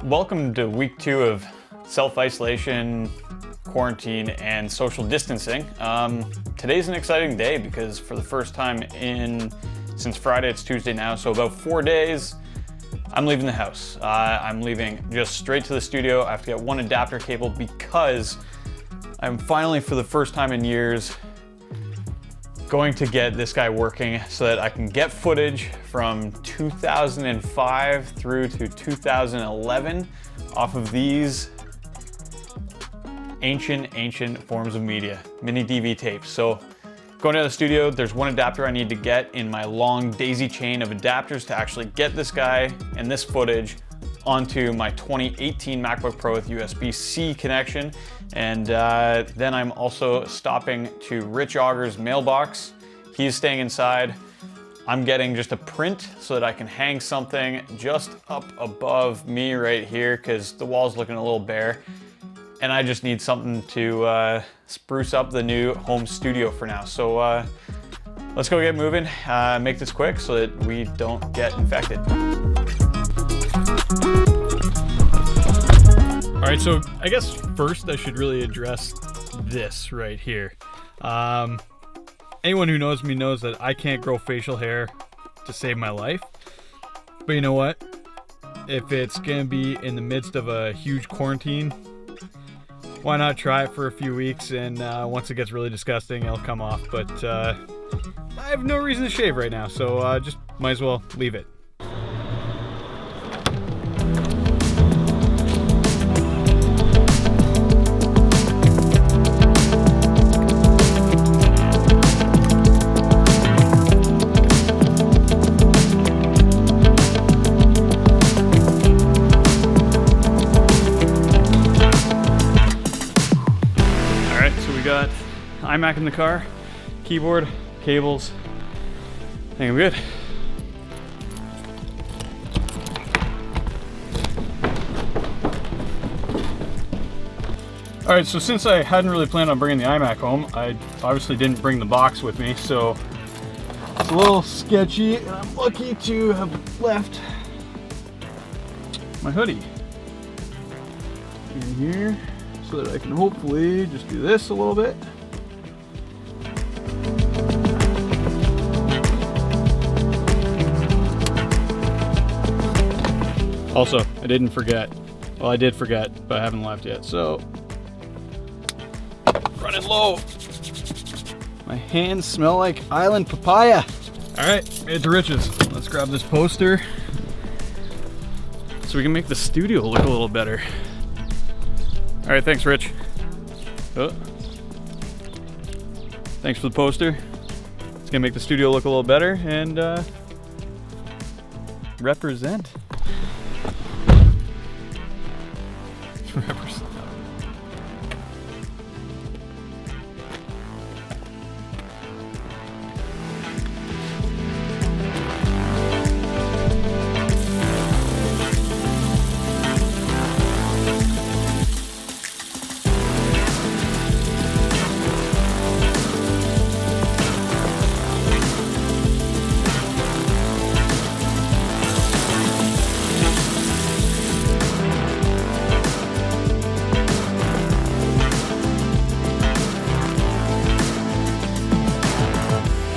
Welcome to week 2 of self-isolation, quarantine, and social distancing. Today's an exciting day because for the first time since Friday, it's Tuesday now, so about 4 days, I'm leaving the house. I'm leaving just straight to the studio. I have to get one adapter cable because I'm finally, for the first time in years, going to get this guy working so that I can get footage from 2005 through to 2011 off of these ancient forms of media, mini DV tapes. So going to the studio, there's one adapter I need to get in my long daisy chain of adapters to actually get this guy and this footage onto my 2018 MacBook Pro with USB-C connection. And then I'm also stopping to Rich Auger's mailbox. He's staying inside. I'm getting just a print so that I can hang something just up above me right here because the wall's looking a little bare. And I just need something to spruce up the new home studio for now. So let's go get moving, make this quick so that we don't get infected. All right, so I guess first I should really address this right here. Anyone who knows me knows that I can't grow facial hair to save my life. But you know what? If it's gonna be in the midst of a huge quarantine, why not try it for a few weeks, and once it gets really disgusting, it'll come off. But I have no reason to shave right now, so just might as well leave it. Got iMac in the car, keyboard, cables. I think I'm good. All right, so since I hadn't really planned on bringing the iMac home, I obviously didn't bring the box with me, so it's a little sketchy, and I'm lucky to have left my hoodie in here, so that I can hopefully just do this a little bit. Also, I didn't forget. Well, I did forget, but I haven't left yet, so running low. My hands smell like island papaya. All right, made it to Rich's. Let's grab this poster so we can make the studio look a little better. All right, thanks, Rich. Oh. Thanks for the poster. It's gonna make the studio look a little better and represent. Represent.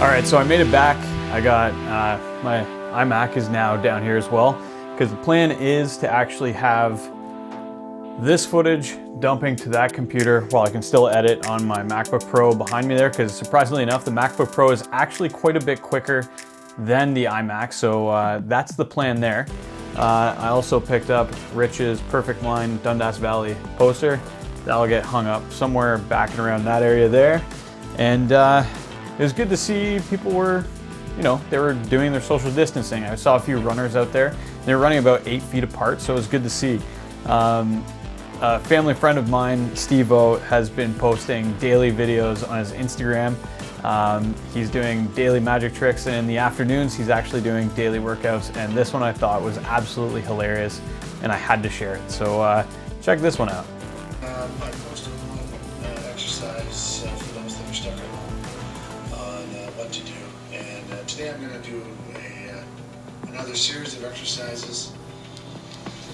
All right, so I made it back. I got my iMac is now down here as well, because the plan is to actually have this footage dumping to that computer while I can still edit on my MacBook Pro behind me there, because surprisingly enough, the MacBook Pro is actually quite a bit quicker than the iMac, so that's the plan there. I also picked up Rich's Perfect Line Dundas Valley poster. That'll get hung up somewhere back and around that area there. And it was good to see people were, they were doing their social distancing. I saw a few runners out there. They were running about 8 feet apart, so it was good to see. A family friend of mine, Steve-O, has been posting daily videos on his Instagram. He's doing daily magic tricks, and in the afternoons he's actually doing daily workouts, and this one I thought was absolutely hilarious and I had to share it. So check this one out. I posted one exercise for those that are stuck at home on what to do, and today I'm going to do another series of exercises.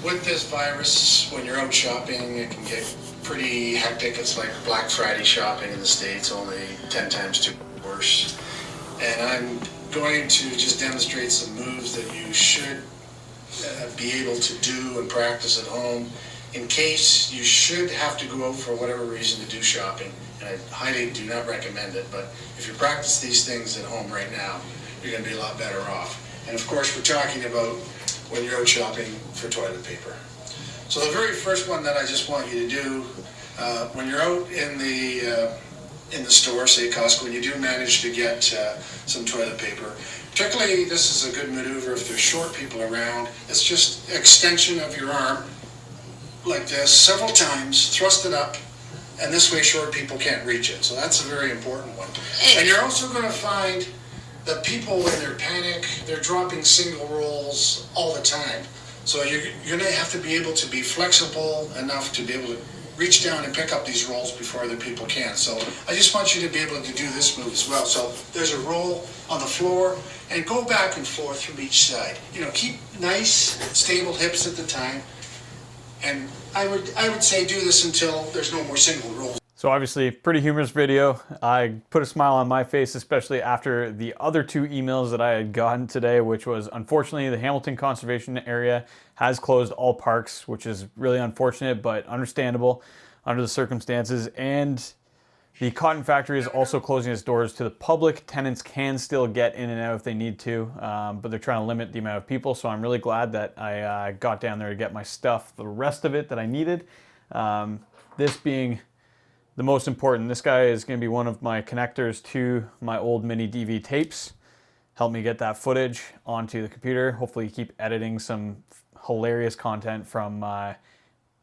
With this virus, when you're out shopping, it can get pretty hectic. It's like Black Friday shopping in the States, only 10 times worse. And I'm going to just demonstrate some moves that you should be able to do and practice at home in case you should have to go out for whatever reason to do shopping. And I highly do not recommend it, but if you practice these things at home right now, you're going to be a lot better off. And of course, we're talking about when you're out shopping for toilet paper. So the very first one that I just want you to do, when you're out in the store, say Costco, and you do manage to get some toilet paper, particularly this is a good maneuver if there's short people around. It's just extension of your arm like this several times, thrust it up, and this way short people can't reach it. So that's a very important one. And you're also going to find that people in their panic, they're dropping single rolls all the time. So you're going to have to be able to be flexible enough to be able to reach down and pick up these rolls before other people can. So I just want you to be able to do this move as well. So there's a roll on the floor, and go back and forth from each side. You know, keep nice, stable hips at the time. And I would say do this until there's no more single rolls. So obviously, pretty humorous video. I put a smile on my face, especially after the other two emails that I had gotten today, which was, unfortunately, the Hamilton Conservation Area has closed all parks, which is really unfortunate, but understandable under the circumstances. And the cotton factory is also closing its doors to the public. Tenants can still get in and out if they need to, but they're trying to limit the amount of people. So I'm really glad that I got down there to get my stuff, the rest of it that I needed. This being the most important, this guy is going to be one of my connectors to my old mini DV tapes. Help me get that footage onto the computer. Hopefully keep editing some hilarious content from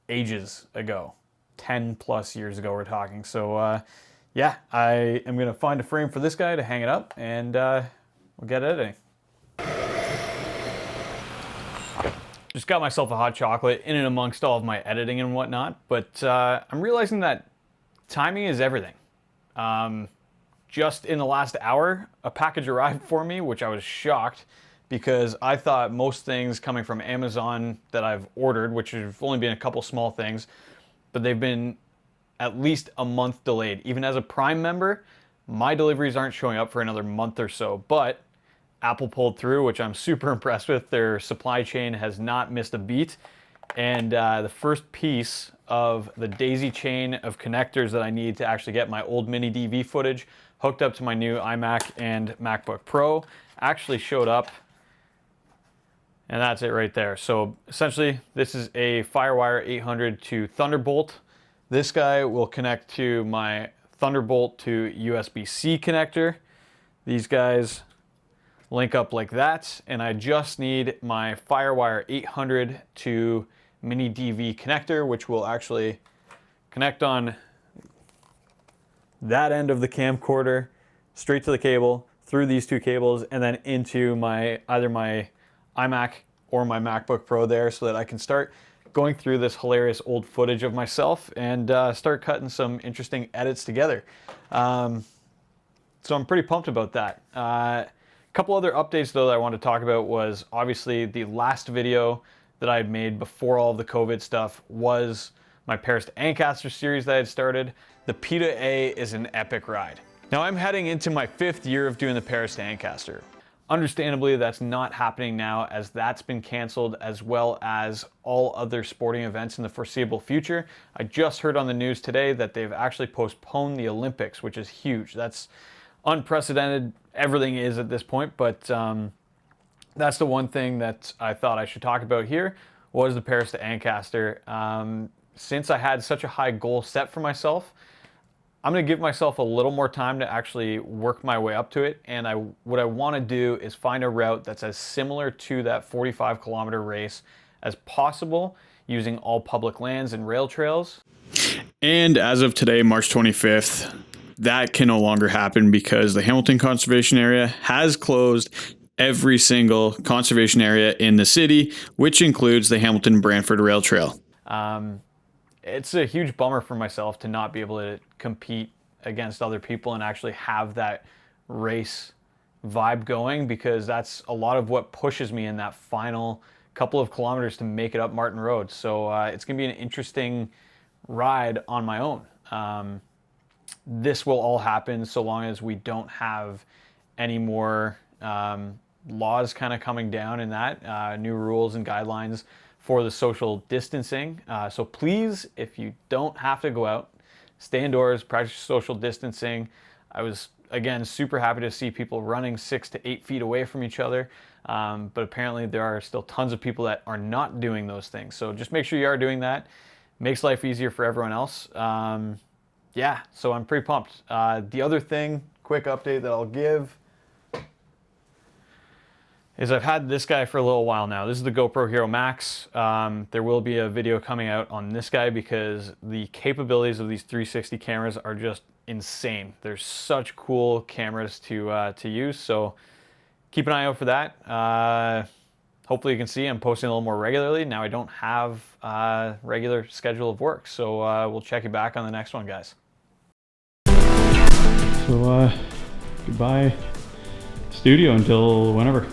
ages ago. 10 plus years ago we're talking. So yeah, I am going to find a frame for this guy to hang it up, and we'll get editing. Just got myself a hot chocolate in and amongst all of my editing and whatnot, but I'm realizing that timing is everything. Just in the last hour, a package arrived for me, which I was shocked because I thought most things coming from Amazon that I've ordered, which have only been a couple small things, but they've been at least a month delayed. Even as a Prime member, my deliveries aren't showing up for another month or so, but Apple pulled through, which I'm super impressed with. Their supply chain has not missed a beat. And the first piece of the daisy chain of connectors that I need to actually get my old mini DV footage hooked up to my new iMac and MacBook Pro actually showed up. And that's it right there. So essentially, this is a Firewire 800 to Thunderbolt. This guy will connect to my Thunderbolt to USB-C connector. These guys link up like that, and I just need my Firewire 800 to mini DV connector, which will actually connect on that end of the camcorder straight to the cable through these two cables and then into either my iMac or my MacBook Pro there, so that I can start going through this hilarious old footage of myself and start cutting some interesting edits together. So I'm pretty pumped about that. A couple other updates though that I want to talk about was obviously the last video that I had made before all of the COVID stuff was my Paris to Ancaster series that I had started. The P to A is an epic ride. Now I'm heading into my 5th year of doing the Paris to Ancaster. Understandably, that's not happening now, as that's been canceled, as well as all other sporting events in the foreseeable future. I just heard on the news today that they've actually postponed the Olympics, which is huge. That's unprecedented. Everything is at this point, but that's the one thing that I thought I should talk about here was the Paris to Ancaster. Since I had such a high goal set for myself, I'm going to give myself a little more time to actually work my way up to it. And what I want to do is find a route that's as similar to that 45-kilometer race as possible, using all public lands and rail trails. And as of today, March 25th, that can no longer happen because the Hamilton Conservation Area has closed every single conservation area in the city, which includes the Hamilton Brantford Rail Trail. It's a huge bummer for myself to not be able to compete against other people and actually have that race vibe going, because that's a lot of what pushes me in that final couple of kilometers to make it up Martin Road. So it's going to be an interesting ride on my own. This will all happen so long as we don't have any more laws kind of coming down in that, new rules and guidelines for the social distancing. So please, if you don't have to go out, stay indoors, practice social distancing. I was, again, super happy to see people running 6 to 8 feet away from each other. But apparently there are still tons of people that are not doing those things. So just make sure you are doing that. Makes life easier for everyone else. Yeah, so I'm pretty pumped. The other thing, quick update that I'll give, is I've had this guy for a little while now. This is the GoPro Hero Max. There will be a video coming out on this guy because the capabilities of these 360 cameras are just insane. They're such cool cameras to use, so keep an eye out for that. Hopefully you can see I'm posting a little more regularly. Now I don't have a regular schedule of work, so we'll check you back on the next one, guys. So goodbye studio until whenever.